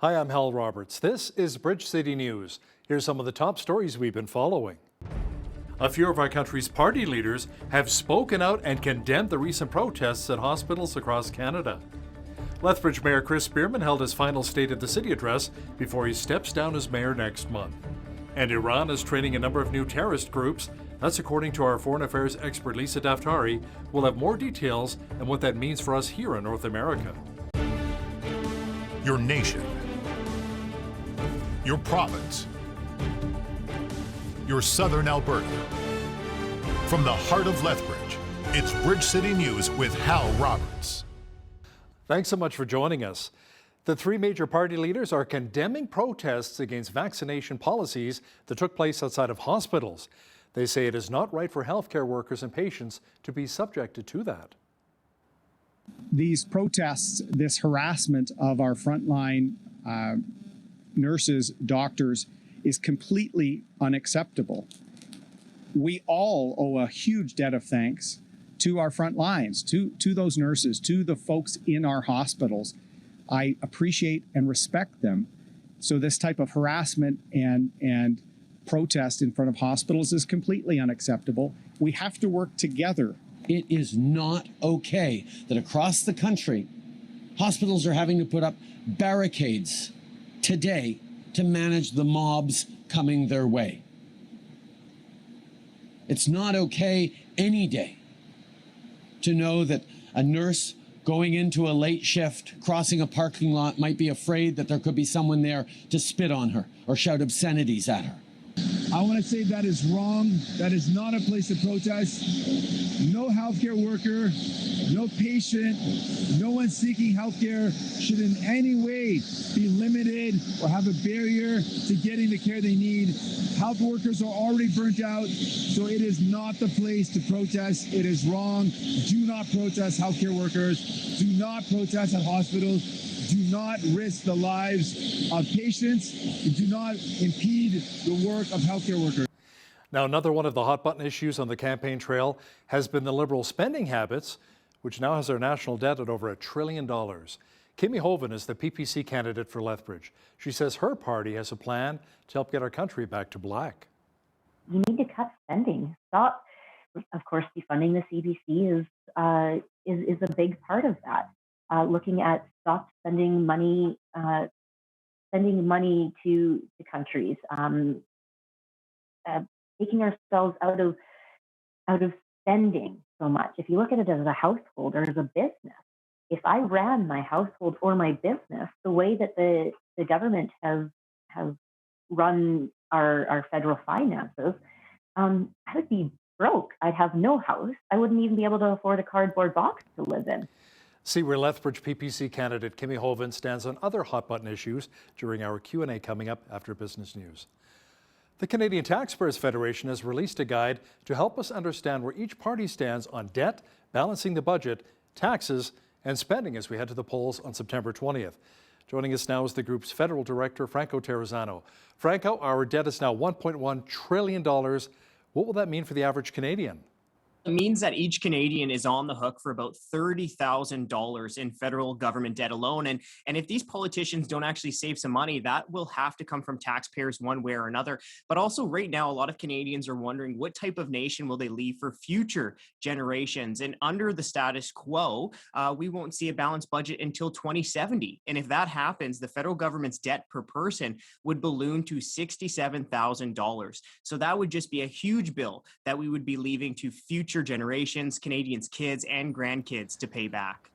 Hi, I'm Hal Roberts. This is Bridge City News. Here's some of the top stories we've been following. A few of our country's party leaders have spoken out and condemned the recent protests at hospitals across Canada. Lethbridge Mayor Chris Spearman held his final State of the City address before he steps down as mayor next month. And Iran is training a number of new terrorist groups. That's according to our foreign affairs expert Lisa Daftari. We'll have more details on what that means for us here in North America. Your nation, your province, your southern Alberta. From the heart of Lethbridge, it's Bridge City News with Hal Roberts. Thanks so much for joining us. The three major party leaders are condemning protests against vaccination policies that took place outside of hospitals. They say it is not right for healthcare workers and patients to be subjected to that. These protests, this harassment of our frontline nurses, doctors, is completely unacceptable. We all owe a huge debt of thanks to our front lines, to those nurses, to the folks in our hospitals. I appreciate and respect them. So this type of harassment and protest in front of hospitals is completely unacceptable. We have to work together. It is not okay that across the country, hospitals are having to put up barricades today to manage the mobs coming their way. It's not okay any day to know that a nurse going into a late shift, crossing a parking lot, might be afraid that there could be someone there to spit on her or shout obscenities at her. I want to say that is wrong. That is not a place to protest. No healthcare worker, no patient, no one seeking healthcare should in any way be limited or have a barrier to getting the care they need. Health workers are already burnt out, so it is not the place to protest. It is wrong. Do not protest healthcare workers. Do not protest at hospitals. Do not risk the lives of patients, and do not impede the work of healthcare workers. Now, another one of the hot button issues on the campaign trail has been the Liberal spending habits, which now has our national debt at over $1 trillion. Kimmy Hoven is the PPC candidate for Lethbridge. She says her party has a plan to help get our country back to black. You need to cut spending. Stop. Of course, defunding the CBC is a big part of that. Looking at stop spending money to countries, taking ourselves out of spending so much. If you look at it as a household or as a business, if I ran my household or my business the way that the government has run our federal finances, I would be broke. I'd have no house. I wouldn't even be able to afford a cardboard box to live in. See where Lethbridge PPC candidate Kimmy Hoven stands on other hot-button issues during our Q&A coming up after Business News. The Canadian Taxpayers Federation has released a guide to help us understand where each party stands on debt, balancing the budget, taxes, and spending as we head to the polls on September 20th. Joining us now is the group's federal director, Franco Terrazzano. Franco, our debt is now $1.1 trillion. What will that mean for the average Canadian? It means that each Canadian is on the hook for about $30,000 in federal government debt alone. And if these politicians don't actually save some money, that will have to come from taxpayers one way or another. But also right now, a lot of Canadians are wondering what type of nation will they leave for future generations. And under the status quo, we won't see a balanced budget until 2070. And if that happens, the federal government's debt per person would balloon to $67,000. So that would just be a huge bill that we would be leaving to future generations, Canadians' kids and grandkids to pay back.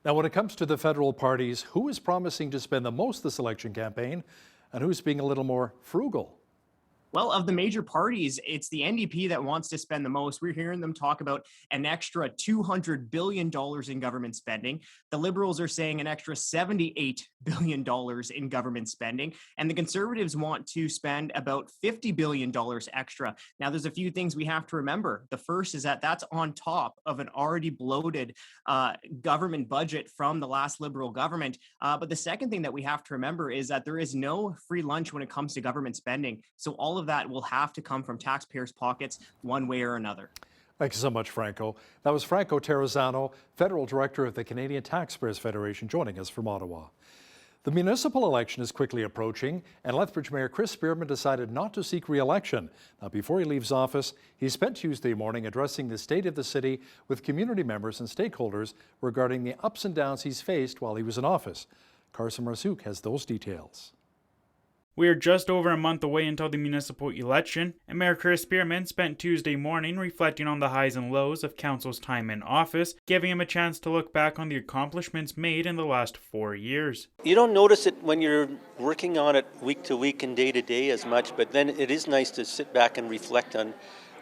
Now, when it comes to the federal parties, who is promising to spend the most this election campaign and who's being a little more frugal? Well, of the major parties, it's the NDP that wants to spend the most. We're hearing them talk about an extra $200 billion in government spending. The Liberals are saying an extra $78 billion in government spending. And the Conservatives want to spend about $50 billion extra. Now, there's a few things we have to remember. The first is that that's on top of an already bloated government budget from the last Liberal government. But the second thing that we have to remember is that there is no free lunch when it comes to government spending. So all of that will have to come from taxpayers' pockets one way or another. Thanks so much, Franco. That was Franco Terrazzano, Federal Director of the Canadian Taxpayers Federation, joining us from Ottawa. The municipal election is quickly approaching, and Lethbridge Mayor Chris Spearman decided not to seek re-election. Now, before he leaves office, he spent Tuesday morning addressing the state of the city with community members and stakeholders regarding the ups and downs he's faced while he was in office. Carson Marsouk has those details. We are just over a month away until the municipal election, and Mayor Chris Spearman spent Tuesday morning reflecting on the highs and lows of council's time in office, giving him a chance to look back on the accomplishments made in the last 4 years. You don't notice it when you're working on it week to week and day to day as much, but then it is nice to sit back and reflect on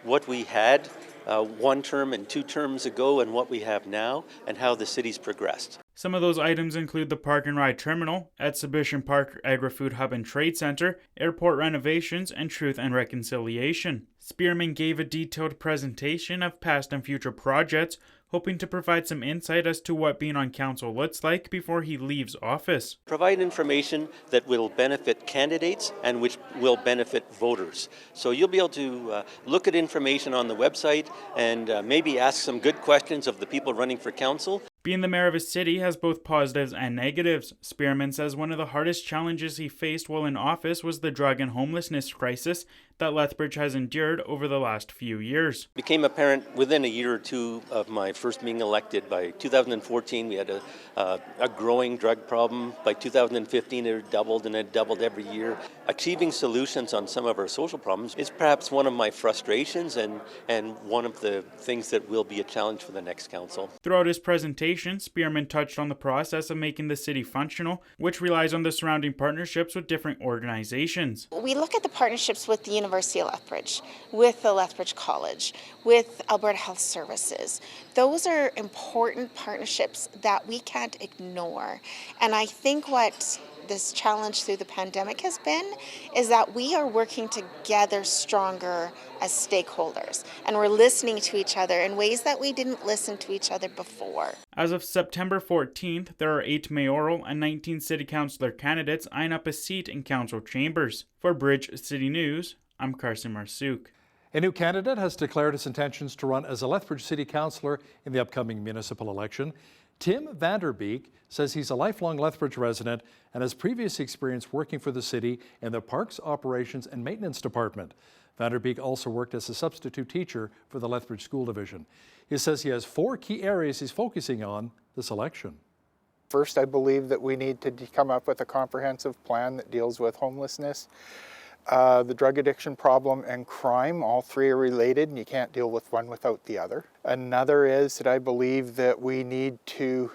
what we had 1 term and 2 terms ago and what we have now and how the city's progressed. Some of those items include the Park and Ride Terminal, Exhibition Park Agri-Food Hub and Trade Center, airport renovations, and Truth and Reconciliation. Spearman gave a detailed presentation of past and future projects, hoping to provide some insight as to what being on council looks like before he leaves office. Provide information that will benefit candidates and which will benefit voters. So you'll be able to look at information on the website and maybe ask some good questions of the people running for council. Being the mayor of a city has both positives and negatives. Spearman says one of the hardest challenges he faced while in office was the drug and homelessness crisis that Lethbridge has endured over the last few years. It became apparent within a year or two of my first being elected. By 2014, we had a growing drug problem. By 2015, it doubled, and it doubled every year. Achieving solutions on some of our social problems is perhaps one of my frustrations and one of the things that will be a challenge for the next council. Throughout his presentation, Spearman touched on the process of making the city functional, which relies on the surrounding partnerships with different organizations. We look at the partnerships with the University of Lethbridge, with the Lethbridge College, with Alberta Health Services. Those are important partnerships that we can't ignore. And I think what this challenge through the pandemic has been is that we are working together stronger as stakeholders, and we're listening to each other in ways that we didn't listen to each other before. As of September 14th, there are 8 mayoral and 19 city councillor candidates eyeing up a seat in council chambers. For Bridge City News, I'm Carson Marsouk. A new candidate has declared his intentions to run as a Lethbridge City Councillor in the upcoming municipal election. Tim Vanderbeek says he's a lifelong Lethbridge resident and has previous experience working for the city in the Parks Operations and Maintenance Department. Vanderbeek also worked as a substitute teacher for the Lethbridge School Division. He says he has 4 key areas he's focusing on this election. First, I believe that we need to come up with a comprehensive plan that deals with homelessness, the drug addiction problem, and crime. All 3 are related, and you can't deal with one without the other. Another is that I believe that we need to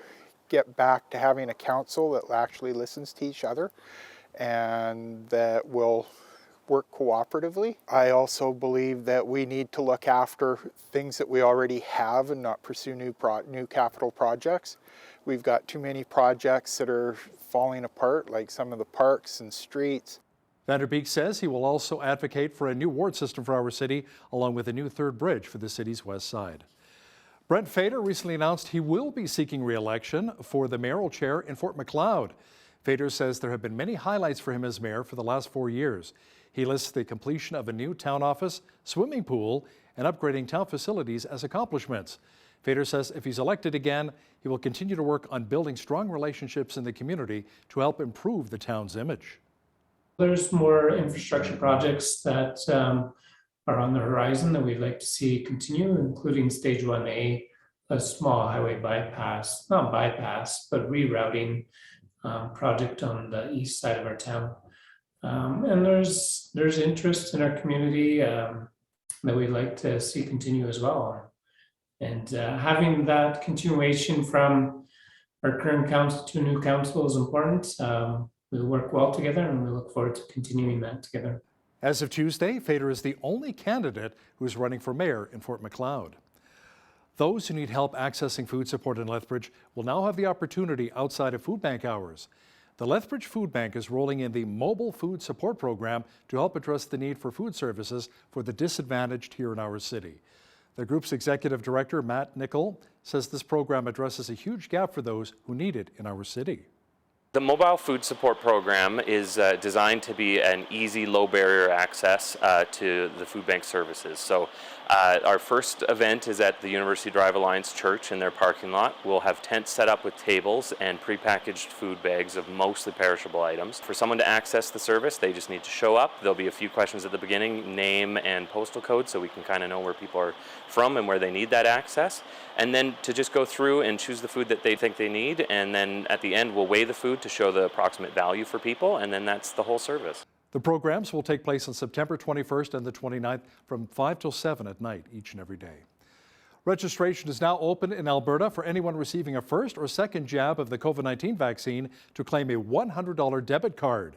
get back to having a council that actually listens to each other and that will work cooperatively. I also believe that we need to look after things that we already have and not pursue new capital projects. We've got too many projects that are falling apart, like some of the parks and streets. Vanderbeek says he will also advocate for a new ward system for our city, along with a new 3rd bridge for the city's west side. Brent Fader recently announced he will be seeking re-election for the mayoral chair in Fort Macleod. Fader says there have been many highlights for him as mayor for the last 4 years. He lists the completion of a new town office, swimming pool, and upgrading town facilities as accomplishments. Fader says if he's elected again, he will continue to work on building strong relationships in the community to help improve the town's image. There's more infrastructure projects that are on the horizon that we'd like to see continue, including Stage 1A, a small highway bypass, not bypass, but rerouting project on the east side of our town. And there's interest in our community that we'd like to see continue as well. And having that continuation from our current council to new council is important. We work well together, and we look forward to continuing that together. As of Tuesday, Fader is the only candidate who is running for mayor in Fort Macleod. Those who need help accessing food support in Lethbridge will now have the opportunity outside of food bank hours. The Lethbridge Food Bank is rolling in the Mobile Food Support Program to help address the need for food services for the disadvantaged here in our city. The group's executive director, Matt Nickel, says this program addresses a huge gap for those who need it in our city. The Mobile Food Support Program is designed to be an easy, low barrier access to the food bank services. So Our first event is at the University Drive Alliance Church in their parking lot. We'll have tents set up with tables and prepackaged food bags of mostly perishable items. For someone to access the service, they just need to show up. There'll be a few questions at the beginning, name and postal code, so we can kind of know where people are from and where they need that access. And then to just go through and choose the food that they think they need, and then at the end we'll weigh the food to show the approximate value for people, and then that's the whole service. The programs will take place on September 21st and the 29th from 5 till 7 at night each and every day. Registration is now open in Alberta for anyone receiving a first or second jab of the COVID-19 vaccine to claim a $100 debit card.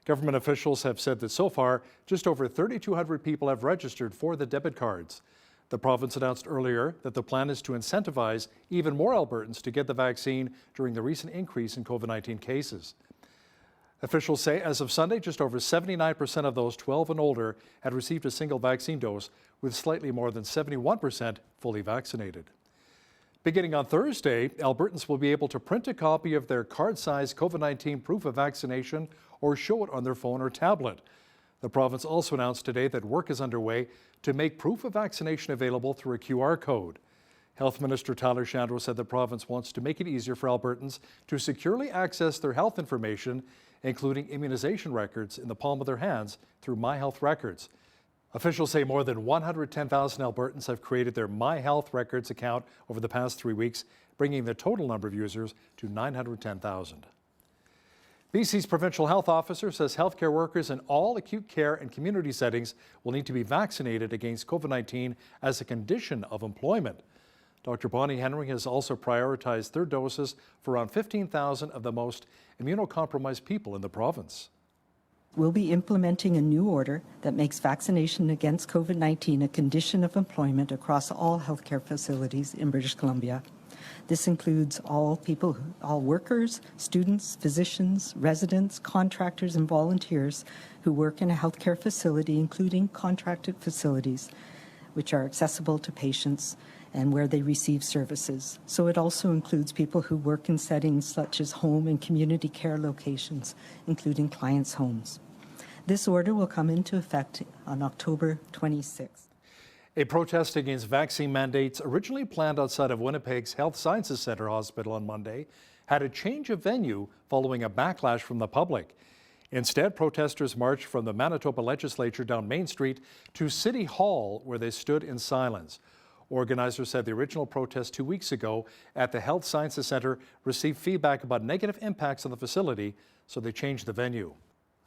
Government officials have said that so far, just over 3,200 people have registered for the debit cards. The province announced earlier that the plan is to incentivize even more Albertans to get the vaccine during the recent increase in COVID-19 cases. Officials say as of Sunday, just over 79% of those 12 and older had received a single vaccine dose, with slightly more than 71% fully vaccinated. Beginning on Thursday, Albertans will be able to print a copy of their card-sized COVID-19 proof of vaccination or show it on their phone or tablet. The province also announced today that work is underway to make proof of vaccination available through a QR code. Health Minister Tyler Shandro said the province wants to make it easier for Albertans to securely access their health information, including immunization records, in the palm of their hands through My Health Records. Officials say more than 110,000 Albertans have created their My Health Records account over the past 3 weeks, bringing the total number of users to 910,000. BC's provincial health officer says healthcare workers in all acute care and community settings will need to be vaccinated against COVID-19 as a condition of employment. Dr. Bonnie Henry has also prioritized third doses for around 15,000 of the most immunocompromised people in the province. We'll be implementing a new order that makes vaccination against COVID-19 a condition of employment across all healthcare facilities in British Columbia. This includes all workers, students, physicians, residents, contractors, and volunteers who work in a healthcare facility, including contracted facilities, which are accessible to patients and where they receive services. So it also includes people who work in settings such as home and community care locations, including clients' homes. This order will come into effect on October 26th. A protest against vaccine mandates originally planned outside of Winnipeg's Health Sciences Centre Hospital on Monday had a change of venue following a backlash from the public. Instead, protesters marched from the Manitoba Legislature down Main Street to City Hall, where they stood in silence. Organizers said the original protest 2 weeks ago at the Health Sciences Centre received feedback about negative impacts on the facility, so they changed the venue.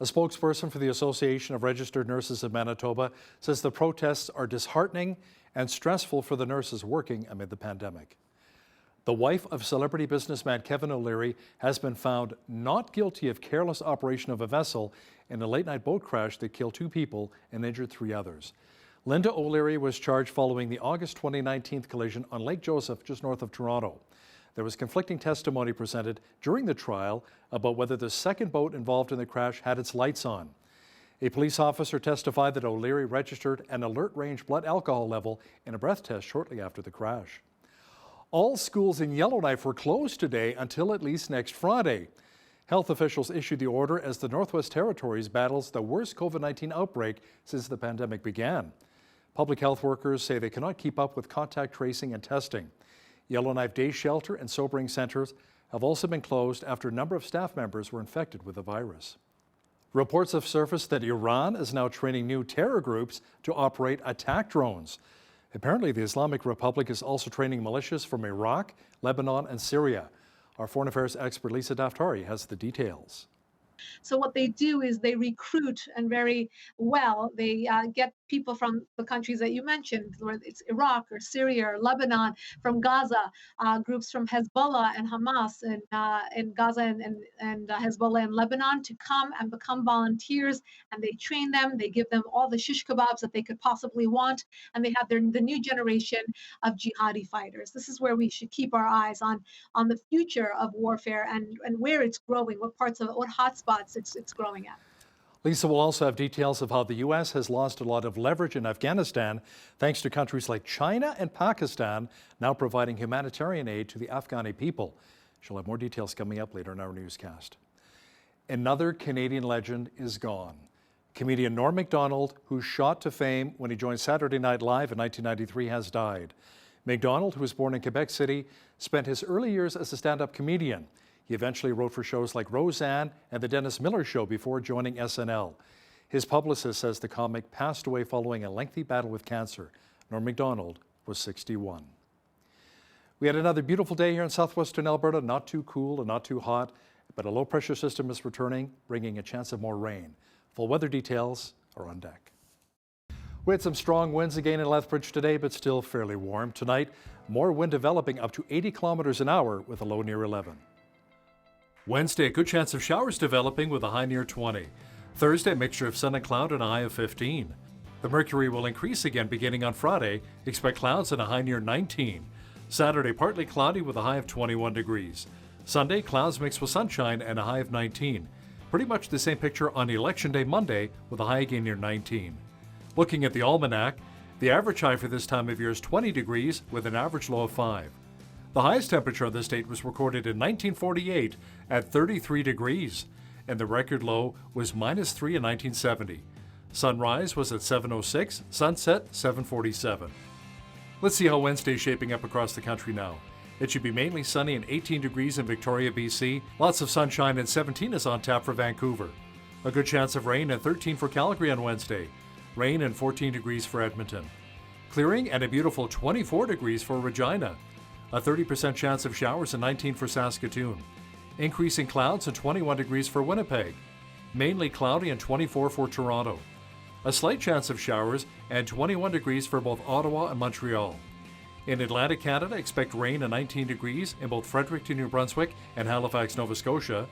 A spokesperson for the Association of Registered Nurses of Manitoba says the protests are disheartening and stressful for the nurses working amid the pandemic. The wife of celebrity businessman Kevin O'Leary has been found not guilty of careless operation of a vessel in a late-night boat crash that killed 2 people and injured 3 others. Linda O'Leary was charged following the August 2019 collision on Lake Joseph, just north of Toronto. There was conflicting testimony presented during the trial about whether the second boat involved in the crash had its lights on. A police officer testified that O'Leary registered an alert range blood alcohol level in a breath test shortly after the crash. All schools in Yellowknife were closed today until at least next Friday. Health officials issued the order as the Northwest Territories battles the worst COVID-19 outbreak since the pandemic began. Public health workers say they cannot keep up with contact tracing and testing. Yellowknife Day Shelter and Sobering Centers have also been closed after a number of staff members were infected with the virus. Reports have surfaced that Iran is now training new terror groups to operate attack drones. Apparently, the Islamic Republic is also training militias from Iraq, Lebanon, and Syria. Our foreign affairs expert Lisa Daftari has the details. So what they do is they recruit, and very well, they get people from the countries that you mentioned, whether it's Iraq or Syria or Lebanon, from Gaza, groups from Hezbollah and Hamas in Gaza and Hezbollah in Lebanon to come and become volunteers, and they train them, they give them all the shish kebabs that they could possibly want, and they have the new generation of jihadi fighters. This is where we should keep our eyes on the future of warfare and where it's growing, what hotspots it's growing at. Lisa will also have details of how the U.S. has lost a lot of leverage in Afghanistan thanks to countries like China and Pakistan now providing humanitarian aid to the Afghani people. She'll have more details coming up later in our newscast. Another Canadian legend is gone. Comedian Norm Mcdonald, who shot to fame when he joined Saturday Night Live in 1993, has died. Mcdonald, who was born in Quebec City, spent his early years as a stand-up comedian. He eventually wrote for shows like Roseanne and The Dennis Miller Show before joining SNL. His publicist says the comic passed away following a lengthy battle with cancer. Norm Mcdonald was 61. We had another beautiful day here in southwestern Alberta, not too cool and not too hot, but a low-pressure system is returning, bringing a chance of more rain. Full weather details are on deck. We had some strong winds again in Lethbridge today, but still fairly warm. Tonight, more wind developing up to 80 kilometers an hour with a low near 11. Wednesday, a good chance of showers developing with a high near 20. Thursday, a mixture of sun and cloud and a high of 15. The mercury will increase again beginning on Friday. Expect clouds and a high near 19. Saturday, partly cloudy with a high of 21 degrees. Sunday, clouds mixed with sunshine and a high of 19. Pretty much the same picture on Election Day Monday with a high again near 19. Looking at the almanac, the average high for this time of year is 20 degrees with an average low of 5. The highest temperature on this date was recorded in 1948 at 33 degrees, and the record low was -3 in 1970. Sunrise was at 7:06, sunset 7:47. Let's see how Wednesday is shaping up across the country now. It should be mainly sunny and 18 degrees in Victoria, BC. Lots of sunshine and 17 is on tap for Vancouver. A good chance of rain and 13 for Calgary on Wednesday. Rain and 14 degrees for Edmonton. Clearing and a beautiful 24 degrees for Regina. A 30% chance of showers and 19 for Saskatoon. Increasing clouds and 21 degrees for Winnipeg. Mainly cloudy and 24 for Toronto. A slight chance of showers and 21 degrees for both Ottawa and Montreal. In Atlantic Canada, expect rain and 19 degrees in both Fredericton, New Brunswick and Halifax, Nova Scotia.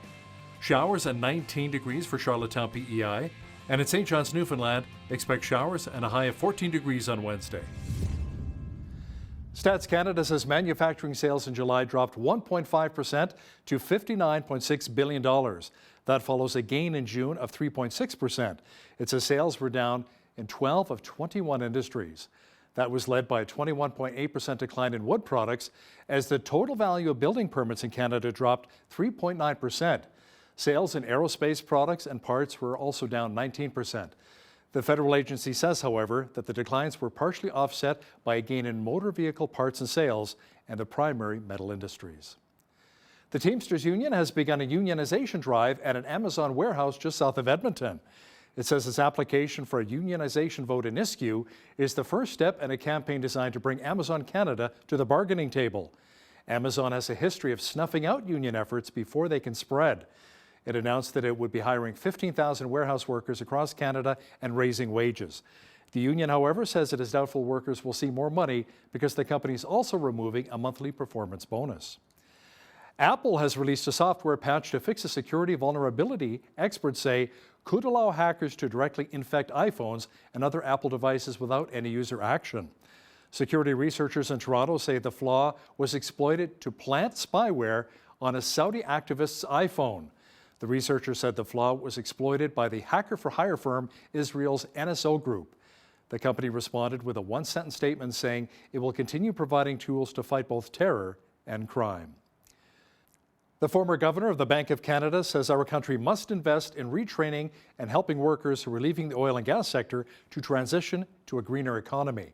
Showers and 19 degrees for Charlottetown, PEI. And in St. John's, Newfoundland, expect showers and a high of 14 degrees on Wednesday. Stats Canada says manufacturing sales in July dropped 1.5% to $59.6 billion. That follows a gain in June of 3.6%. It says sales were down in 12 of 21 industries. That was led by a 21.8% decline in wood products, as the total value of building permits in Canada dropped 3.9%. Sales in aerospace products and parts were also down 19%. The federal agency says, however, that the declines were partially offset by a gain in motor vehicle parts and sales and the primary metal industries. The Teamsters Union has begun a unionization drive at an Amazon warehouse just south of Edmonton. It says its application for a unionization vote in Nisku is the first step in a campaign designed to bring Amazon Canada to the bargaining table. Amazon has a history of snuffing out union efforts before they can spread. It announced that it would be hiring 15,000 warehouse workers across Canada and raising wages. The union, however, says it is doubtful workers will see more money because the company is also removing a monthly performance bonus. Apple has released a software patch to fix a security vulnerability experts say could allow hackers to directly infect iPhones and other Apple devices without any user action. Security researchers in Toronto say the flaw was exploited to plant spyware on a Saudi activist's iPhone. The researcher said the flaw was exploited by the hacker-for-hire firm Israel's NSO Group. The company responded with a one-sentence statement saying it will continue providing tools to fight both terror and crime. The former governor of the Bank of Canada says our country must invest in retraining and helping workers who are leaving the oil and gas sector to transition to a greener economy.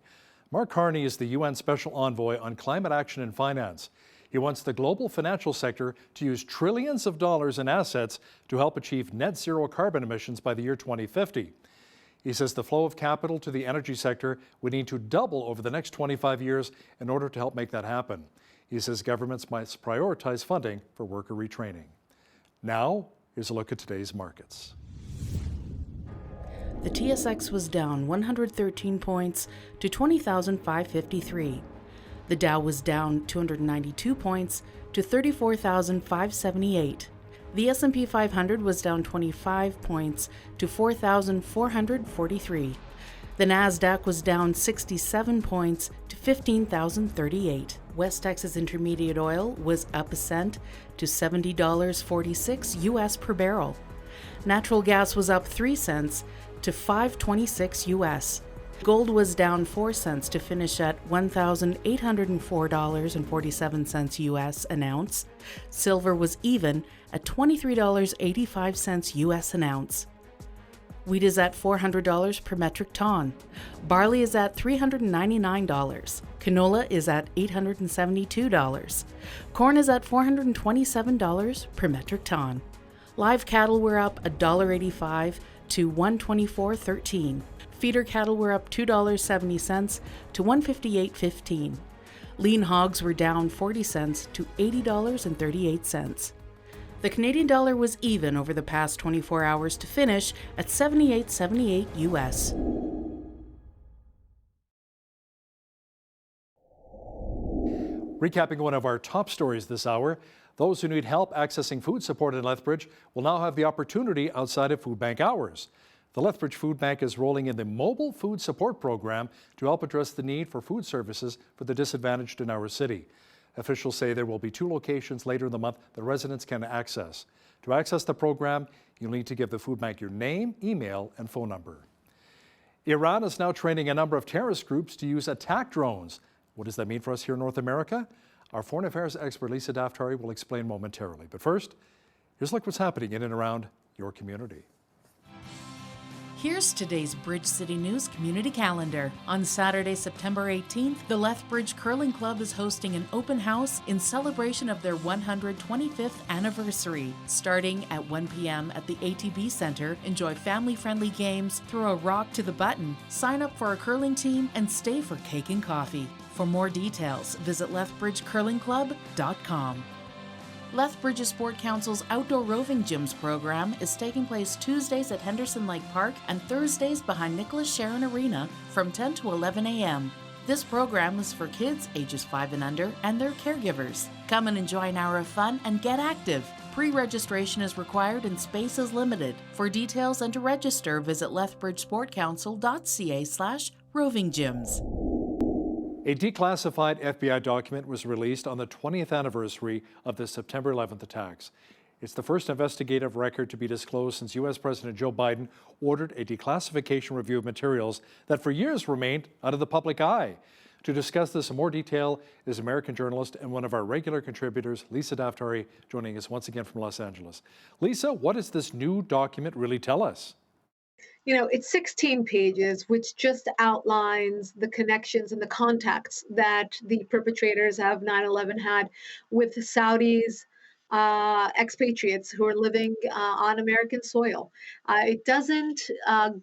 Mark Carney is the UN Special Envoy on Climate Action and Finance. He wants the global financial sector to use trillions of dollars in assets to help achieve net zero carbon emissions by the year 2050. He says the flow of capital to the energy sector would need to double over the next 25 years in order to help make that happen. He says governments must prioritize funding for worker retraining. Now, here's a look at today's markets. The TSX was down 113 points to 20,553. The Dow was down 292 points to 34,578. The S&P 500 was down 25 points to 4,443. The Nasdaq was down 67 points to 15,038. West Texas Intermediate oil was up a cent to $70.46 US per barrel. Natural gas was up 3 cents to $5.26 US. Gold was down 4 cents to finish at $1,804.47 US an ounce. Silver was even at $23.85 US an ounce. Wheat is at $400 per metric ton. Barley is at $399. Canola is at $872. Corn is at $427 per metric ton. Live cattle were up $1.85 to $124.13. Feeder cattle were up $2.70 to $158.15. Lean hogs were down 40 cents to $80.38. The Canadian dollar was even over the past 24 hours to finish at 78.78 US. Recapping one of our top stories this hour, those who need help accessing food support in Lethbridge will now have the opportunity outside of food bank hours. The Lethbridge Food Bank is rolling in the Mobile Food Support Program to help address the need for food services for the disadvantaged in our city. Officials say there will be 2 locations later in the month that residents can access. To access the program, you'll need to give the food bank your name, email, and phone number. Iran is now training a number of terrorist groups to use attack drones. What does that mean for us here in North America? Our foreign affairs expert Lisa Daftari will explain momentarily. But first, here's a look what's happening in and around your community. Here's today's Bridge City News community calendar. On Saturday, September 18th, the Lethbridge Curling Club is hosting an open house in celebration of their 125th anniversary. Starting at 1 p.m. at the ATB Center, enjoy family-friendly games, throw a rock to the button, sign up for a curling team, and stay for cake and coffee. For more details, visit lethbridgecurlingclub.com. Lethbridge Sport Council's Outdoor Roving Gyms program is taking place Tuesdays at Henderson Lake Park and Thursdays behind Nicholas Sharon Arena from 10 to 11 a.m. This program is for kids ages 5 and under and their caregivers. Come and enjoy an hour of fun and get active. Pre-registration is required and space is limited. For details and to register, visit lethbridgesportcouncil.ca/rovinggyms. A declassified FBI document was released on the 20th anniversary of the September 11th attacks. It's the first investigative record to be disclosed since U.S. President Joe Biden ordered a declassification review of materials that for years remained out of the public eye. To discuss this in more detail is American journalist and one of our regular contributors, Lisa Daftari, joining us once again from Los Angeles. Lisa, what does this new document really tell us? You know, it's 16 pages, which just outlines the connections and the contacts that the perpetrators of 9/11 had with the Saudis, expatriates who are living on American soil. It doesn't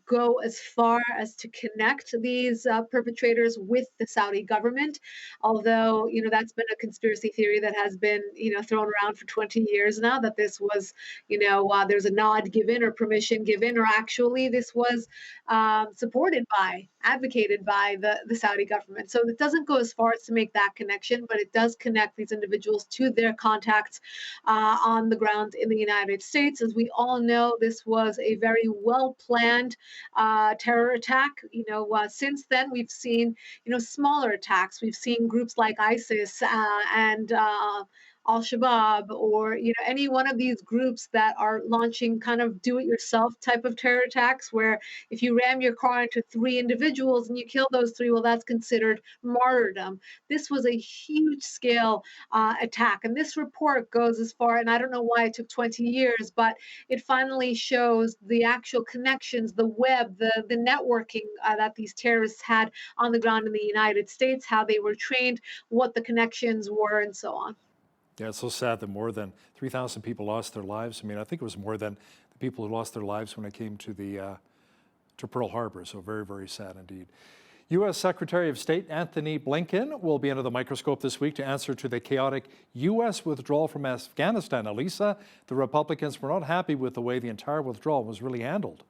go as far as to connect these perpetrators with the Saudi government, although, you know, that's been a conspiracy theory that has been, you know, thrown around for 20 years now, that this was, you know, there's a nod given or permission given, or actually this was supported by, advocated by the Saudi government. So it doesn't go as far as to make that connection, but it does connect these individuals to their contacts on the ground in the United States. As we all know, this was a very well-planned terror attack. You know, since then we've seen, you know, smaller attacks. We've seen groups like ISIS and Al-Shabaab, or, you know, any one of these groups that are launching kind of do-it-yourself type of terror attacks, where if you ram your car into 3 individuals and you kill those 3, well, that's considered martyrdom. This was a huge scale attack, and this report goes as far, and I don't know why it took 20 years, but it finally shows the actual connections, the web, the networking that these terrorists had on the ground in the United States, how they were trained, what the connections were, and so on. Yeah, it's so sad that more than 3,000 people lost their lives. I mean, I think it was more than the people who lost their lives when it came to to Pearl Harbor. So very, very sad indeed. U.S. Secretary of State Antony Blinken will be under the microscope this week to answer to the chaotic U.S. withdrawal from Afghanistan. Elisa, the Republicans were not happy with the way the entire withdrawal was really handled.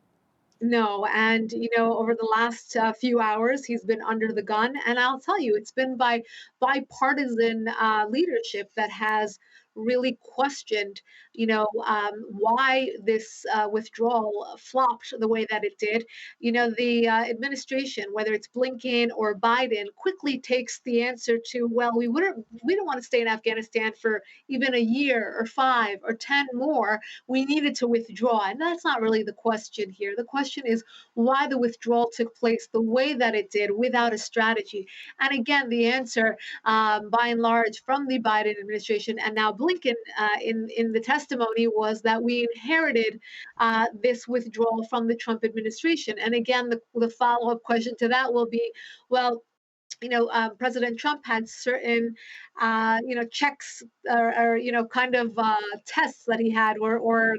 No, and you know, over the last few hours, he's been under the gun, and I'll tell you, it's been by bipartisan leadership that has really questioned, you know, why this withdrawal flopped the way that it did. You know, the administration, whether it's Blinken or Biden, quickly takes the answer to, well, we don't want to stay in Afghanistan for even a year or 5 or 10 more. We needed to withdraw, and that's not really the question here. The question is why the withdrawal took place the way that it did without a strategy. And again, the answer, by and large, from the Biden administration and now Blinken in the testimony was that we inherited this withdrawal from the Trump administration. And again, the follow-up question to that will be, well, President Trump had certain, checks or kind of tests that he had, or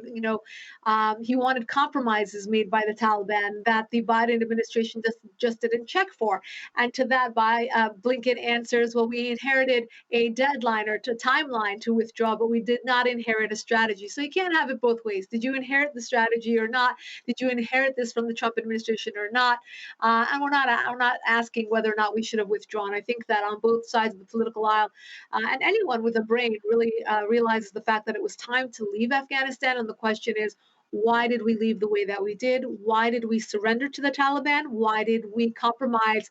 he wanted compromises made by the Taliban that the Biden administration just didn't check for. And to that, Blinken answers, well, we inherited a deadline or a timeline to withdraw, but we did not inherit a strategy. So you can't have it both ways. Did you inherit the strategy or not? Did you inherit this from the Trump administration or not? And we're not asking whether or not we should have withdrawn. I think that on both sides of the political aisle, and anyone with a brain really realizes the fact that it was time to leave Afghanistan. And the question is, why did we leave the way that we did? Why did we surrender to the Taliban? Why did we compromise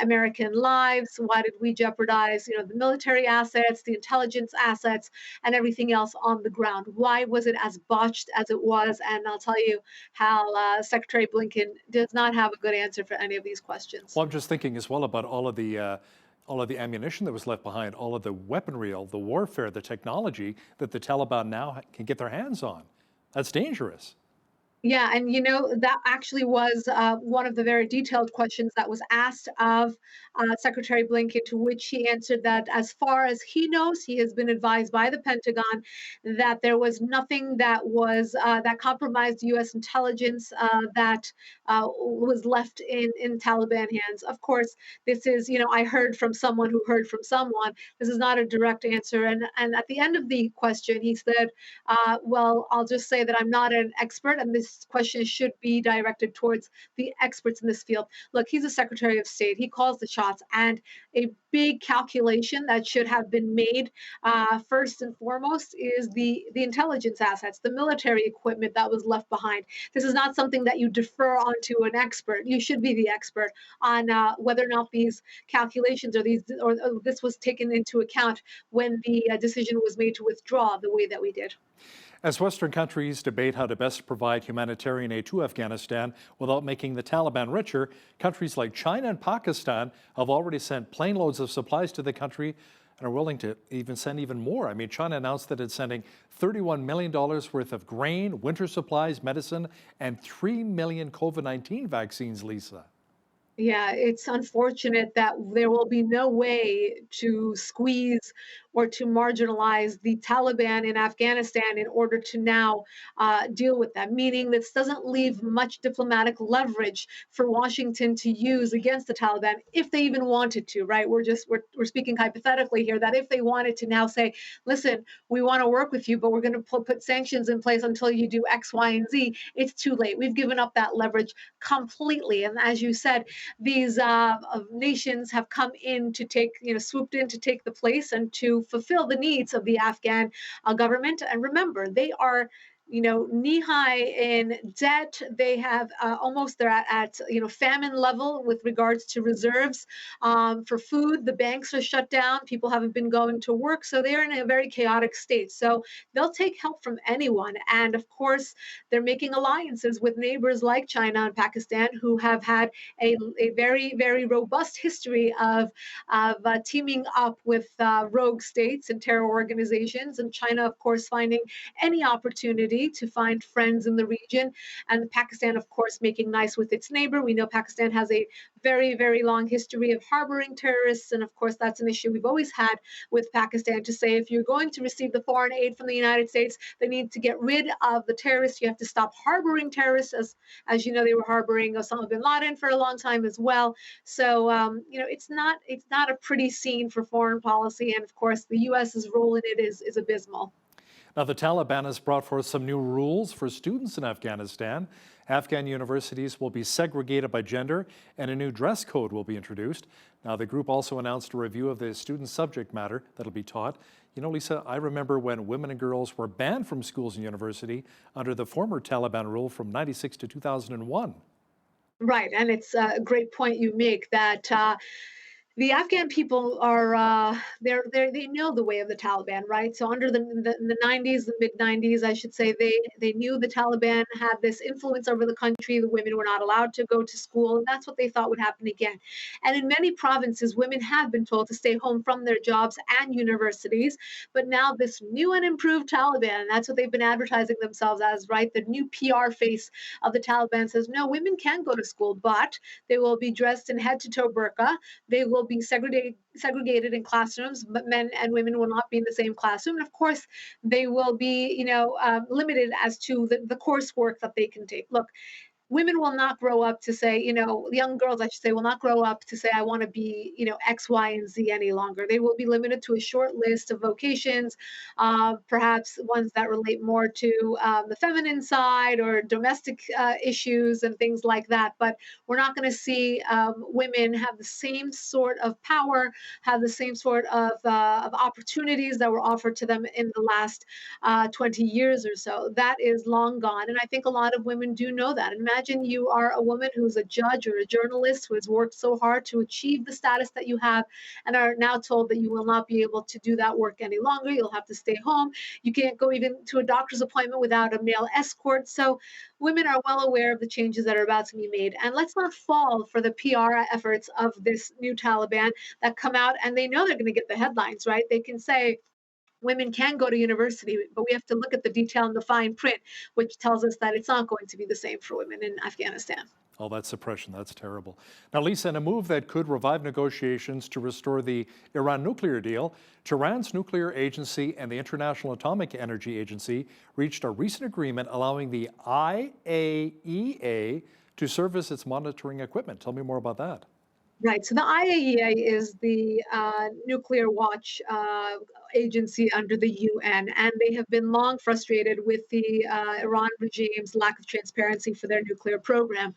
American lives? Why did we jeopardize, the military assets, the intelligence assets, and everything else on the ground? Why was it as botched as it was? And I'll tell you how Secretary Blinken does not have a good answer for any of these questions. Well, I'm just thinking as well about all of the ammunition that was left behind, all of the weaponry, all the warfare, the technology that the Taliban now can get their hands on. That's dangerous. Yeah, and that actually was one of the very detailed questions that was asked of Secretary Blinken, to which he answered that as far as he knows, he has been advised by the Pentagon that there was nothing that was that compromised U.S. intelligence that was left in Taliban hands. Of course, this is, I heard from someone who heard from someone. This is not a direct answer. And at the end of the question, he said, well, I'll just say that I'm not an expert, and this question should be directed towards the experts in this field. Look, he's a Secretary of State. He calls the shots, and a big calculation that should have been made first and foremost is the intelligence assets, the military equipment that was left behind. This is not something that you defer onto an expert. You should be the expert on whether or not these calculations or this was taken into account when the decision was made to withdraw the way that we did. As Western countries debate how to best provide humanitarian aid to Afghanistan without making the Taliban richer, countries like China and Pakistan have already sent plane loads of supplies to the country and are willing to send even more. I mean, China announced that it's sending $31 million worth of grain, winter supplies, medicine, and 3 million COVID-19 vaccines, Lisa. Yeah, it's unfortunate that there will be no way to squeeze or to marginalize the Taliban in Afghanistan in order to now deal with that. Meaning this doesn't leave much diplomatic leverage for Washington to use against the Taliban if they even wanted to, right? We're speaking hypothetically here, that if they wanted to now say, listen, we want to work with you, but we're going to put sanctions in place until you do X, Y, and Z, it's too late. We've given up that leverage completely. And as you said, these nations have come in to swooped in to take the place and to fulfill the needs of the Afghan government. And remember, they are knee-high in debt. They have they're at famine level with regards to reserves for food. The banks are shut down. People haven't been going to work. So they're in a very chaotic state. So they'll take help from anyone. And of course, they're making alliances with neighbors like China and Pakistan, who have had a very, very robust history of teaming up with rogue states and terror organizations. And China, of course, finding any opportunity to find friends in the region, and Pakistan, of course, making nice with its neighbor. We know Pakistan has a very, very long history of harboring terrorists, and of course, that's an issue we've always had with Pakistan, to say if you're going to receive the foreign aid from the United States, they need to get rid of the terrorists. You have to stop harboring terrorists, as you know, they were harboring Osama bin Laden for a long time as well. So it's not a pretty scene for foreign policy, and of course, the U.S.'s role in it is abysmal. Now, the Taliban has brought forth some new rules for students in Afghanistan. Afghan universities will be segregated by gender, and a new dress code will be introduced. Now, the group also announced a review of the student subject matter that'll be taught. Lisa, I remember when women and girls were banned from schools and university under the former Taliban rule from 96 to 2001. Right, and it's a great point you make that The Afghan people are they know the way of the Taliban, right? So under the 90s, the mid 90s, I should say, they knew the Taliban had this influence over the country. The women were not allowed to go to school, and that's what they thought would happen again. And in many provinces, women have been told to stay home from their jobs and universities. But now this new and improved Taliban, that's what they've been advertising themselves as, right? The new PR face of the Taliban says, no, women can go to school, but they will be dressed in head to toe burqa. They will be segregated in classrooms, but men and women will not be in the same classroom. And of course, they will be, limited as to the coursework that they can take. Look, women will not grow up to say, young girls, I should say, will not grow up to say, I want to be, X, Y, and Z any longer. They will be limited to a short list of vocations, perhaps ones that relate more to the feminine side or domestic issues and things like that. But we're not going to see women have the same sort of power, have the same sort of opportunities that were offered to them in the last 20 years or so. That is long gone. And I think a lot of women do know that. Imagine you are a woman who's a judge or a journalist who has worked so hard to achieve the status that you have and are now told that you will not be able to do that work any longer. You'll have to stay home. You can't go even to a doctor's appointment without a male escort. So women are well aware of the changes that are about to be made. And let's not fall for the PR efforts of this new Taliban that come out and they know they're going to get the headlines, right? They can say, women can go to university, but we have to look at the detail and the fine print, which tells us that it's not going to be the same for women in Afghanistan. Oh, that's suppression. That's terrible. Now, Lisa, in a move that could revive negotiations to restore the Iran nuclear deal, Tehran's nuclear agency and the International Atomic Energy Agency reached a recent agreement allowing the IAEA to service its monitoring equipment. Tell me more about that. Right. So the IAEA is the nuclear watch agency under the UN, and they have been long frustrated with the Iran regime's lack of transparency for their nuclear program.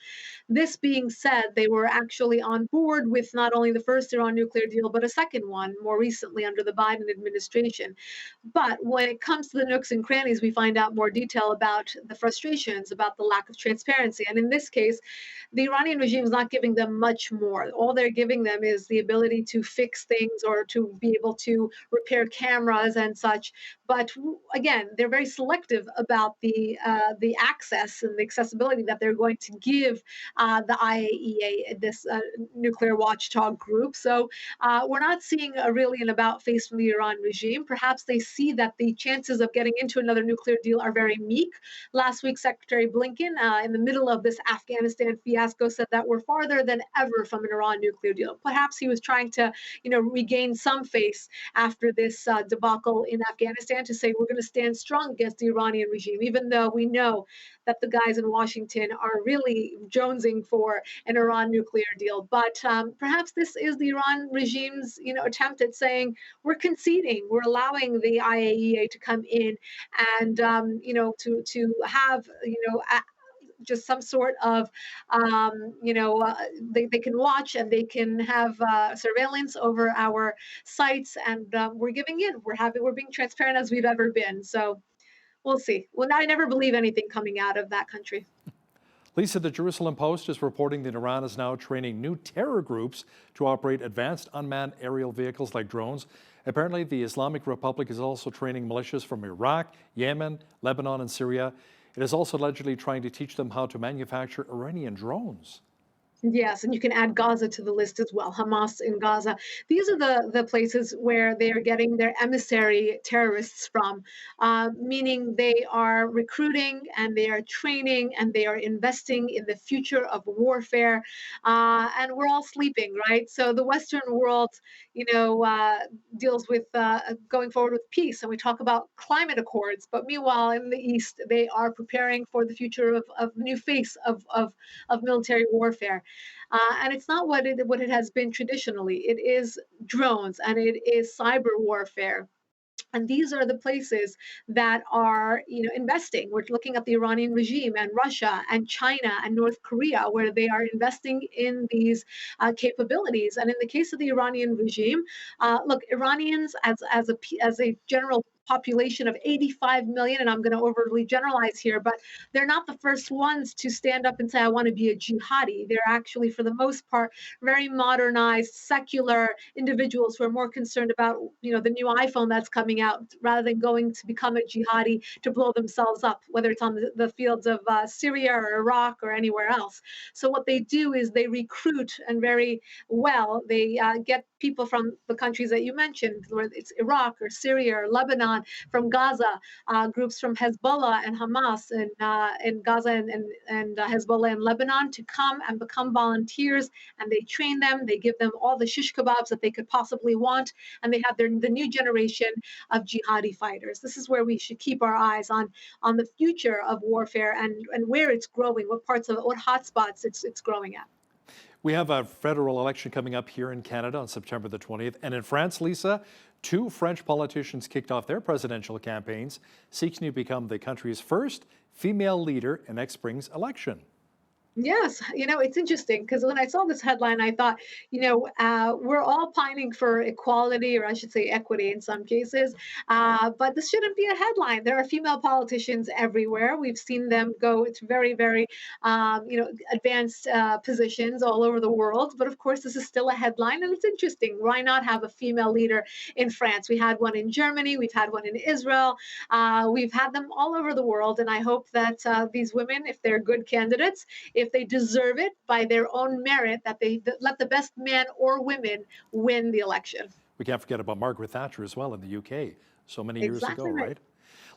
This being said, they were actually on board with not only the first Iran nuclear deal, but a second one more recently under the Biden administration. But when it comes to the nooks and crannies, we find out more detail about the frustrations, about the lack of transparency. And in this case, the Iranian regime is not giving them much more. All they're giving them is the ability to fix things or to be able to repair cameras and such. But again, they're very selective about the access and the accessibility that they're going to give the IAEA, this nuclear watchdog group. So we're not seeing really an about face from the Iran regime. Perhaps they see that the chances of getting into another nuclear deal are very meek. Last week, Secretary Blinken, in the middle of this Afghanistan fiasco, said that we're farther than ever from an Iran nuclear deal. Perhaps he was trying to, regain some face after this debacle in Afghanistan to say we're going to stand strong against the Iranian regime, even though we know that the guys in Washington are really jonesing for an Iran nuclear deal. But perhaps this is the Iran regime's, attempt at saying we're conceding, we're allowing the IAEA to come in and, to have, just some sort of, they can watch and they can have surveillance over our sites, and we're giving in. We're being transparent as we've ever been. So we'll see. Well, I never believe anything coming out of that country. Lisa, the Jerusalem Post is reporting that Iran is now training new terror groups to operate advanced unmanned aerial vehicles like drones. Apparently, the Islamic Republic is also training militias from Iraq, Yemen, Lebanon, and Syria. It is also allegedly trying to teach them how to manufacture Iranian drones. Yes, and you can add Gaza to the list as well, Hamas in Gaza. These are the places where they are getting their emissary terrorists from, meaning they are recruiting and they are training and they are investing in the future of warfare. And we're all sleeping, right? So the Western world, deals with going forward with peace, and we talk about climate accords. But meanwhile, in the East, they are preparing for the future of new face of military warfare. And it's not what it has been traditionally. It is drones and it is cyber warfare. And these are the places that are, investing. We're looking at the Iranian regime and Russia and China and North Korea, where they are investing in these capabilities. And in the case of the Iranian regime, look, Iranians as a general population of 85 million, and I'm going to overly generalize here, but they're not the first ones to stand up and say, I want to be a jihadi. They're actually, for the most part, very modernized, secular individuals who are more concerned about, the new iPhone that's coming out rather than going to become a jihadi to blow themselves up, whether it's on the fields of Syria or Iraq or anywhere else. So what they do is they recruit, and very well, they get people from the countries that you mentioned, whether it's Iraq or Syria or Lebanon, from Gaza, groups from Hezbollah and Hamas in Gaza and Hezbollah in Lebanon, to come and become volunteers, and they train them, they give them all the shish kebabs that they could possibly want, and they have the new generation of jihadi fighters. This is where we should keep our eyes on the future of warfare and where it's growing, what hotspots it's growing at. We have a federal election coming up here in Canada on September the 20th. And in France, Lisa, 2 French politicians kicked off their presidential campaigns, seeking to become the country's first female leader in next spring's election. Yes, it's interesting because when I saw this headline, I thought, we're all pining for equality, or I should say equity in some cases, but this shouldn't be a headline. There are female politicians everywhere. We've seen them go to very, very, advanced positions all over the world. But of course, this is still a headline, and it's interesting. Why not have a female leader in France? We had one in Germany. We've had one in Israel. We've had them all over the world, and I hope that these women, if they're good candidates, if they deserve it by their own merit, that they let the best men or women win the election. We can't forget about Margaret Thatcher as well in the UK, so many years ago, Exactly right?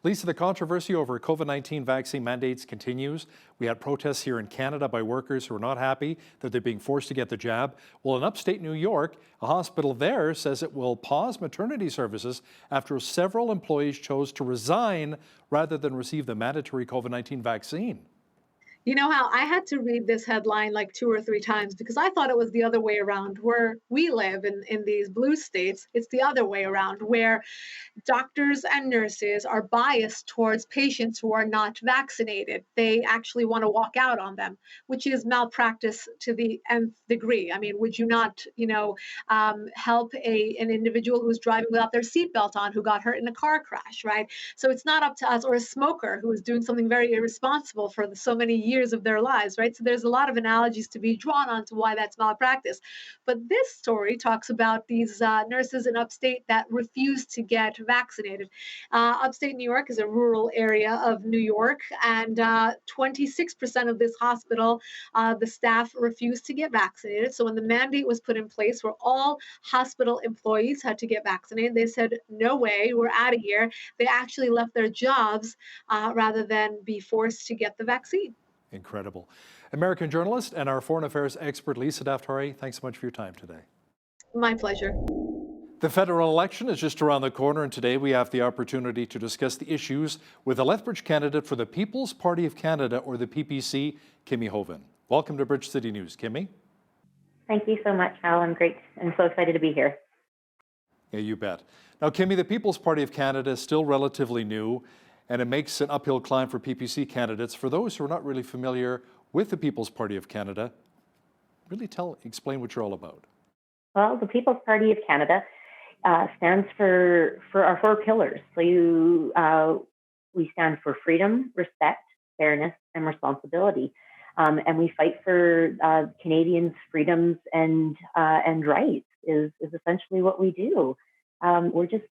Lisa, the controversy over COVID-19 vaccine mandates continues. We had protests here in Canada by workers who are not happy that they're being forced to get the jab. Well, in upstate New York, a hospital there says it will pause maternity services after several employees chose to resign rather than receive the mandatory COVID-19 vaccine. You know how I had to read this headline like 2 or 3 times because I thought it was the other way around. Where we live in these blue states, it's the other way around, where doctors and nurses are biased towards patients who are not vaccinated. They actually want to walk out on them, which is malpractice to the nth degree. I mean, would you not, help an individual who's driving without their seatbelt on, who got hurt in a car crash, right? So it's not up to us, or a smoker who is doing something very irresponsible for so many years of their lives, right? So there's a lot of analogies to be drawn onto why that's malpractice. But this story talks about these nurses in upstate that refuse to get vaccinated. Upstate New York is a rural area of New York, and 26% of this hospital, the staff refused to get vaccinated. So when the mandate was put in place where all hospital employees had to get vaccinated, they said, no way, we're out of here. They actually left their jobs rather than be forced to get the vaccine. Incredible. American journalist and our foreign affairs expert, Lisa Daftari, thanks so much for your time today. My pleasure. The federal election is just around the corner, and today we have the opportunity to discuss the issues with a Lethbridge candidate for the People's Party of Canada, or the PPC, Kimmy Hoven. Welcome to Bridge City News, Kimmy. Thank you so much, Hal. I'm so excited to be here. Yeah, you bet. Now, Kimmy, the People's Party of Canada is still relatively new, and it makes an uphill climb for PPC candidates. For those who are not really familiar with the People's Party of Canada, really explain what you're all about. Well, the People's Party of Canada stands for our 4 pillars. So we stand for freedom, respect, fairness, and responsibility. And we fight for Canadians' freedoms and rights is essentially what we do. We're just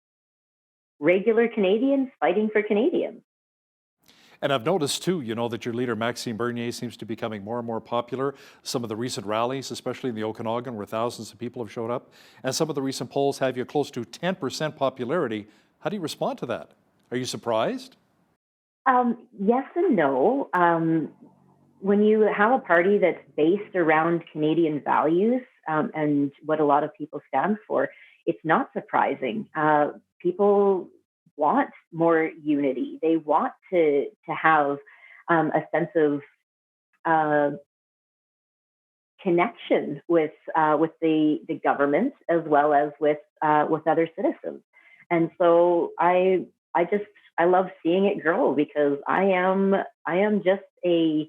regular Canadians fighting for Canadians. And I've noticed too, that your leader, Maxime Bernier, seems to be becoming more and more popular. Some of the recent rallies, especially in the Okanagan, where thousands of people have showed up, and some of the recent polls have you close to 10% popularity. How do you respond to that? Are you surprised? Yes and no. When you have a party that's based around Canadian values and what a lot of people stand for, it's not surprising. People want more unity. They want to have a sense of connection with the government as well as with other citizens. And so I love seeing it grow because I am just a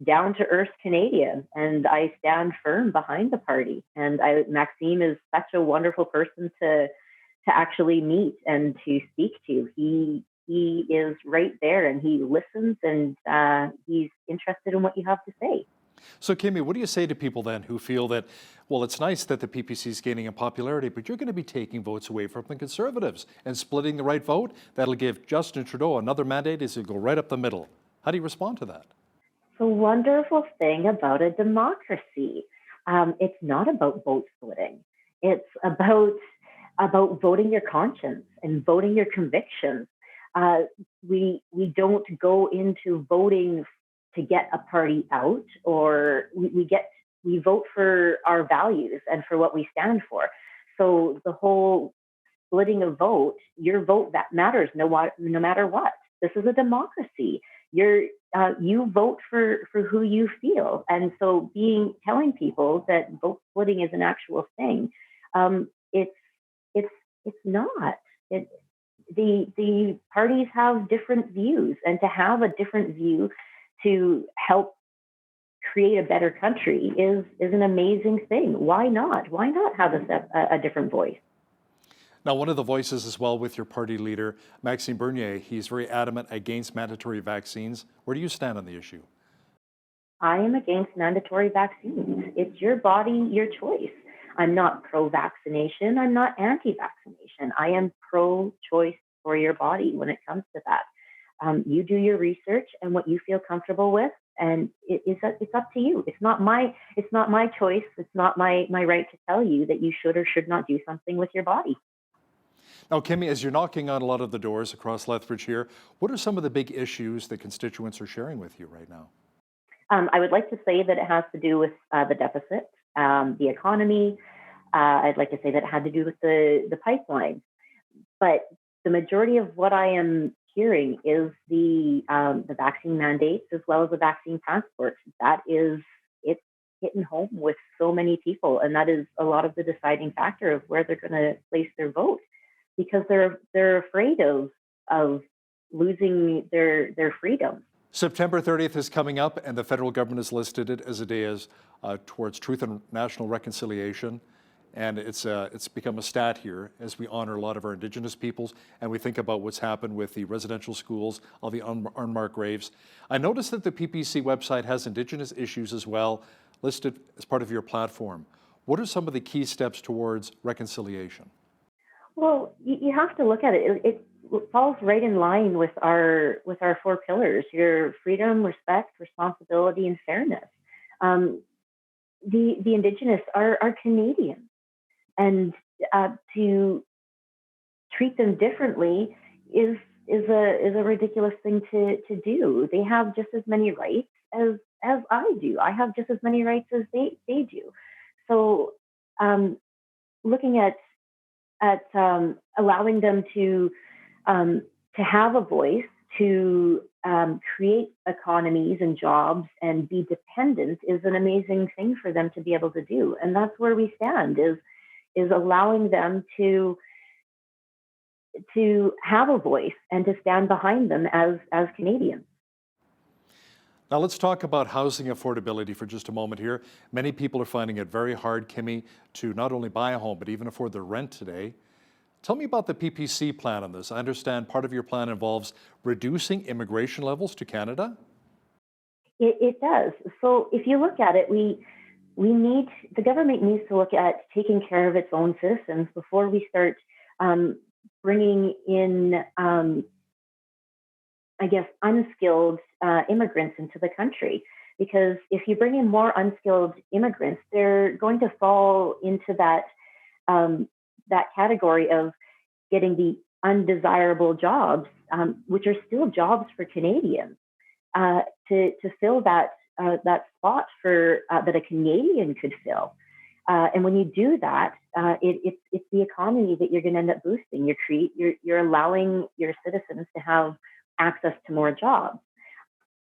down-to-earth Canadian, and I stand firm behind the party. And Maxime is such a wonderful person to actually meet and to speak to. He is right there, and he listens, and he's interested in what you have to say. So, Kimmy, what do you say to people then who feel that, well, it's nice that the PPC is gaining in popularity, but you're going to be taking votes away from the Conservatives and splitting the right vote? That'll give Justin Trudeau another mandate as he'll go right up the middle. How do you respond to that? The wonderful thing about a democracy, it's not about vote splitting. It's about voting your conscience and voting your convictions. We don't go into voting to get a party out, or we vote for our values and for what we stand for. So the whole splitting a vote, your vote that matters no matter what. This is a democracy. You vote for who you feel, and so telling people that vote splitting is an actual thing, it's not. The parties have different views, and to have a different view to help create a better country is an amazing thing. Why not? Why not have a different voice? Now, one of the voices as well with your party leader, Maxime Bernier, he's very adamant against mandatory vaccines. Where do you stand on the issue? I am against mandatory vaccines. It's your body, your choice. I'm not pro-vaccination. I'm not anti-vaccination. I am pro-choice for your body when it comes to that. You do your research and what you feel comfortable with, and it's up to you. It's not my choice. It's not my right to tell you that you should or should not do something with your body. Now, Kimmy, as you're knocking on a lot of the doors across Lethbridge here, what are some of the big issues that constituents are sharing with you right now? I would like to say that it has to do with the deficit, the economy. I'd like to say that it had to do with the pipeline. But the majority of what I am hearing is the vaccine mandates as well as the vaccine passports. It's hitting home with so many people, and that is a lot of the deciding factor of where they're going to place their vote, because they're afraid of losing their freedom. September 30th is coming up, and the federal government has listed it as a day towards truth and national reconciliation. And it's become a stat here as we honor a lot of our Indigenous peoples, and we think about what's happened with the residential schools, all the unmarked graves. I noticed that the PPC website has Indigenous issues as well listed as part of your platform. What are some of the key steps towards reconciliation? Well, you have to look at it. It falls right in line with our 4 pillars: your freedom, respect, responsibility, and fairness. The Indigenous are Canadians, and to treat them differently is a ridiculous thing to do. They have just as many rights as I do. I have just as many rights as they do. So, looking at allowing them to have a voice, to create economies and jobs and be dependent is an amazing thing for them to be able to do. And that's where we stand, is allowing them to have a voice and to stand behind them as Canadians. Now let's talk about housing affordability for just a moment here. Many people are finding it very hard, Kimmy, to not only buy a home, but even afford their rent today. Tell me about the PPC plan on this. I understand part of your plan involves reducing immigration levels to Canada. It does. So if you look at it, the government needs to look at taking care of its own citizens before we start bringing in, unskilled immigrants into the country. Because if you bring in more unskilled immigrants, they're going to fall into that category of getting the undesirable jobs, which are still jobs for Canadians, to fill that spot for that a Canadian could fill. And when you do that, it's the economy that you're going to end up boosting. You're allowing your citizens to have access to more jobs.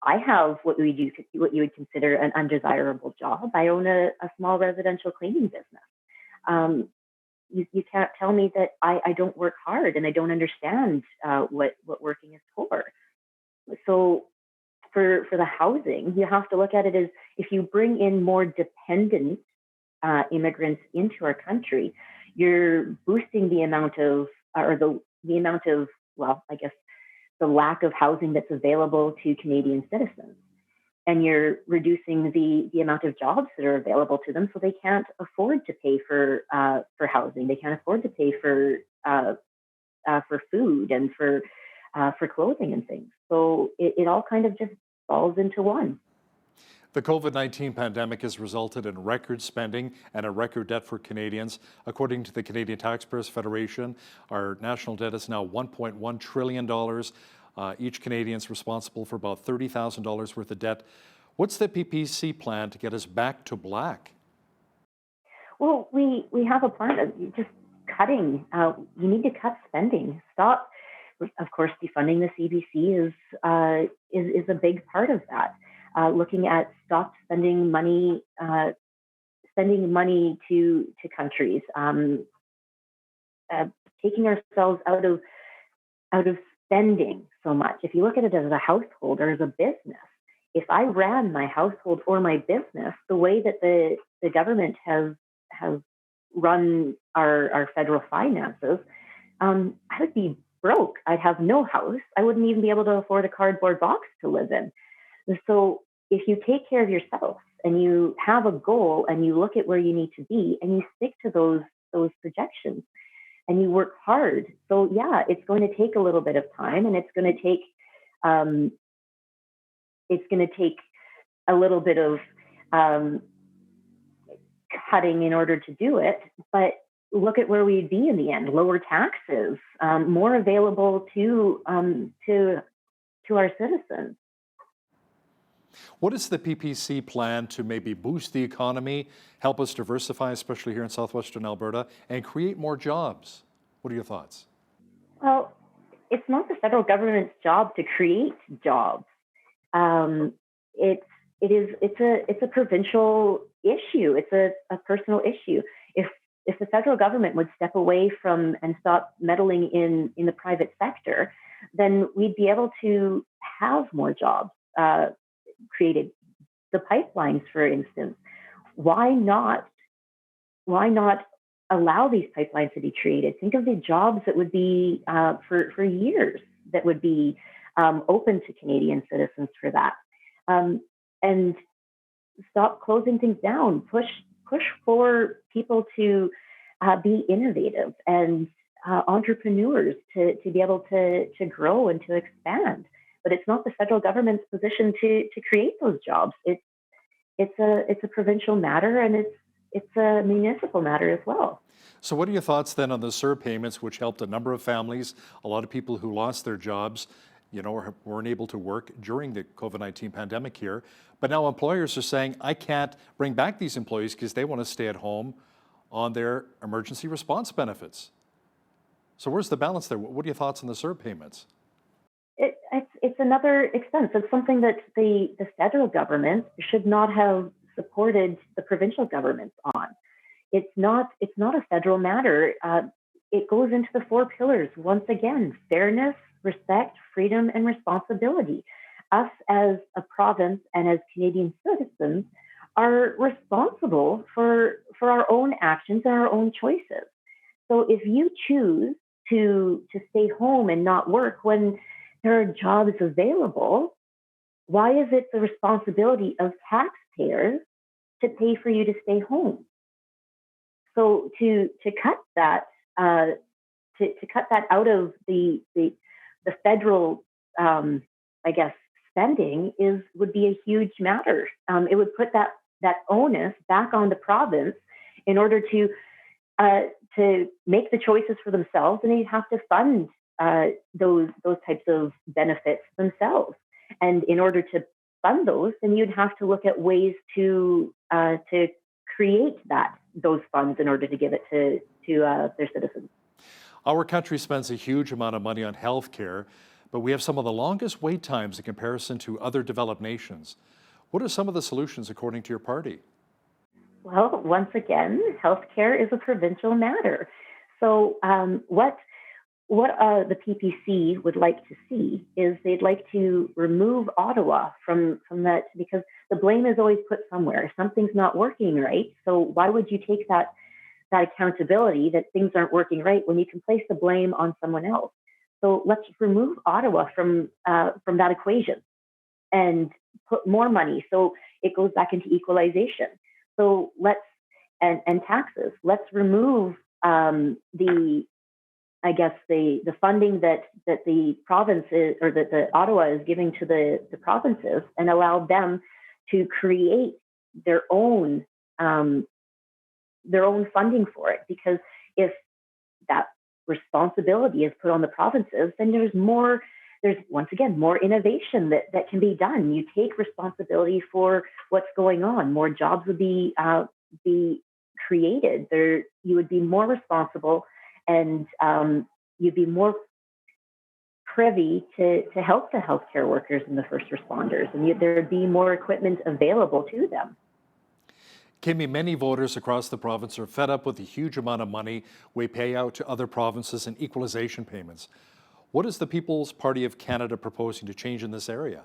I have what you would consider an undesirable job. I own a small residential cleaning business. You can't tell me that I don't work hard and I don't understand what working is for. So for the housing, you have to look at it as, if you bring in more dependent immigrants into our country, you're boosting the amount of, or the amount of, well, I guess the lack of housing that's available to Canadian citizens. And you're reducing the amount of jobs that are available to them, so they can't afford to pay for housing. They can't afford to pay for food and for clothing and things. So it all kind of just falls into one. The COVID-19 pandemic has resulted in record spending and a record debt for Canadians. According to the Canadian Taxpayers Federation, our national debt is now $1.1 trillion. Each Canadian is responsible for about $30,000 worth of debt. What's the PPC plan to get us back to black? Well, we have a plan of just cutting. You need to cut spending. Stop. Of course, defunding the CBC is a big part of that. Looking at stop spending money to countries, taking ourselves out of spending so much. If you look at it as a household or as a business, if I ran my household or my business the way that the government has run our federal finances, I would be broke. I'd have no house. I wouldn't even be able to afford a cardboard box to live in. And so if you take care of yourself and you have a goal and you look at where you need to be and you stick to those projections and you work hard. So yeah, it's going to take a little bit of time, and it's going to take a little bit of cutting in order to do it. But look at where we'd be in the end: lower taxes, more available to our citizens. What is the PPC plan to maybe boost the economy, help us diversify, especially here in southwestern Alberta, and create more jobs? What are your thoughts? Well, it's not the federal government's job to create jobs. It's a provincial issue. It's a personal issue. If the federal government would step away from and stop meddling in the private sector, then we'd be able to have more jobs created. The pipelines, for instance, why not allow these pipelines to be created? Think of the jobs that would be for years that would be open to Canadian citizens for that, and stop closing things down. Push for people to be innovative and entrepreneurs to be able to grow and to expand. But it's not the federal government's position to create those jobs. It's a provincial matter, and it's a municipal matter as well. So what are your thoughts then on the CERB payments, which helped a number of families, a lot of people who lost their jobs, or weren't able to work during the COVID-19 pandemic here, but now employers are saying, I can't bring back these employees because they want to stay at home on their emergency response benefits. So where's the balance there? What are your thoughts on the CERB payments? It's another expense. It's something that the federal government should not have supported the provincial governments on. It's not a federal matter. It goes into the 4 pillars. Once again: fairness, respect, freedom, and responsibility. Us as a province and as Canadian citizens are responsible for our own actions and our own choices. So if you choose to stay home and not work when there are jobs available, why is it the responsibility of taxpayers to pay for you to stay home? So to cut that out of the federal spending would be a huge matter. It would put that onus back on the province in order to make the choices for themselves, and they'd have to fund those types of benefits themselves. And in order to fund those, then you'd have to look at ways to create those funds in order to give it to their citizens. Our country spends a huge amount of money on health care, but we have some of the longest wait times in comparison to other developed nations. What are some of the solutions according to your party? Well, once again, healthcare is a provincial matter. So what the PPC would like to see is they'd like to remove Ottawa from that, because the blame is always put somewhere. Something's not working right. So why would you take that that accountability that things aren't working right when you can place the blame on someone else. So let's remove Ottawa from that equation and put more money so it goes back into equalization. So and taxes. Let's remove the funding that the provinces or that the Ottawa is giving to the provinces and allow them to create their own funding for it. Because if that responsibility is put on the provinces, then there's once again more innovation that can be done. You take responsibility for what's going on. More jobs would be created. You would be more responsible, and you'd be more privy to help the healthcare workers and the first responders, and there'd be more equipment available to them. Kimmy, many voters across the province are fed up with the huge amount of money we pay out to other provinces in equalization payments. What is the People's Party of Canada proposing to change in this area?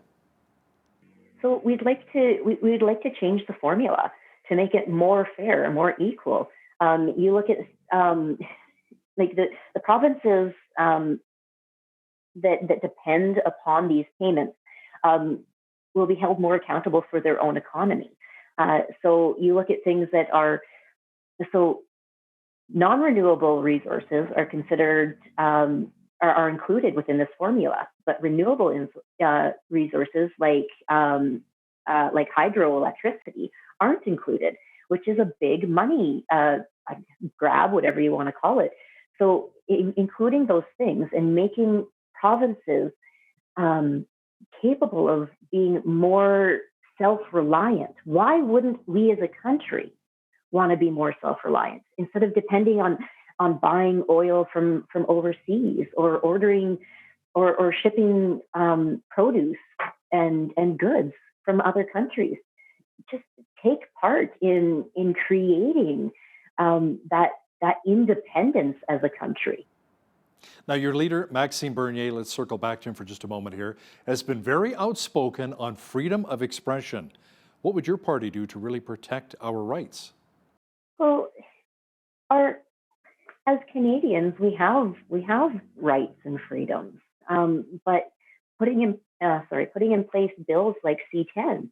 So we'd like to change the formula to make it more fair, more equal. You look at like the provinces that depend upon these payments will be held more accountable for their own economy. So you look at things that are non-renewable resources are considered are included within this formula, but renewable resources like hydroelectricity aren't included, which is a big money grab, whatever you want to call it. So including those things and making provinces capable of being more self-reliant. Why wouldn't we as a country want to be more self-reliant instead of depending on buying oil from overseas or ordering or shipping produce and goods from other countries? Just take part in creating that independence as a country. Now, your leader, Maxime Bernier, let's circle back to him for just a moment here, has been very outspoken on freedom of expression. What would your party do to really protect our rights? Well, as Canadians, we have rights and freedoms, but putting in place bills like C-10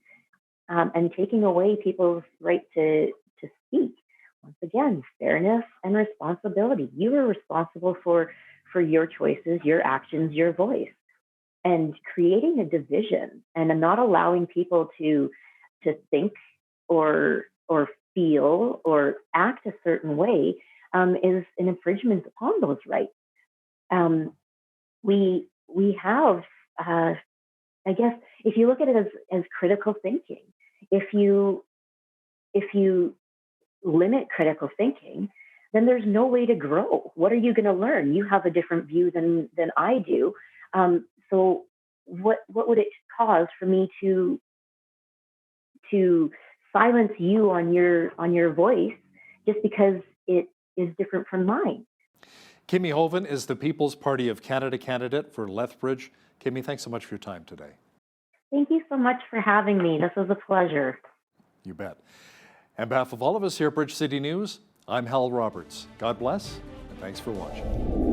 and taking away people's right to speak. Once again, fairness and responsibility. You are responsible for your choices, your actions, your voice. And creating a division and not allowing people to think or feel or act a certain way is an infringement upon those rights. We have, I guess, if you look at it as critical thinking, if you limit critical thinking, then there's no way to grow. What are you going to learn? You have a different view than I do. So what would it cause for me to silence you on your voice just because it is different from mine? Kimmy Hoven is the People's Party of Canada candidate for Lethbridge. Kimmy, thanks so much for your time today. Thank you so much for having me. This was a pleasure. You bet. On behalf of all of us here at Bridge City News, I'm Hal Roberts. God bless, and thanks for watching.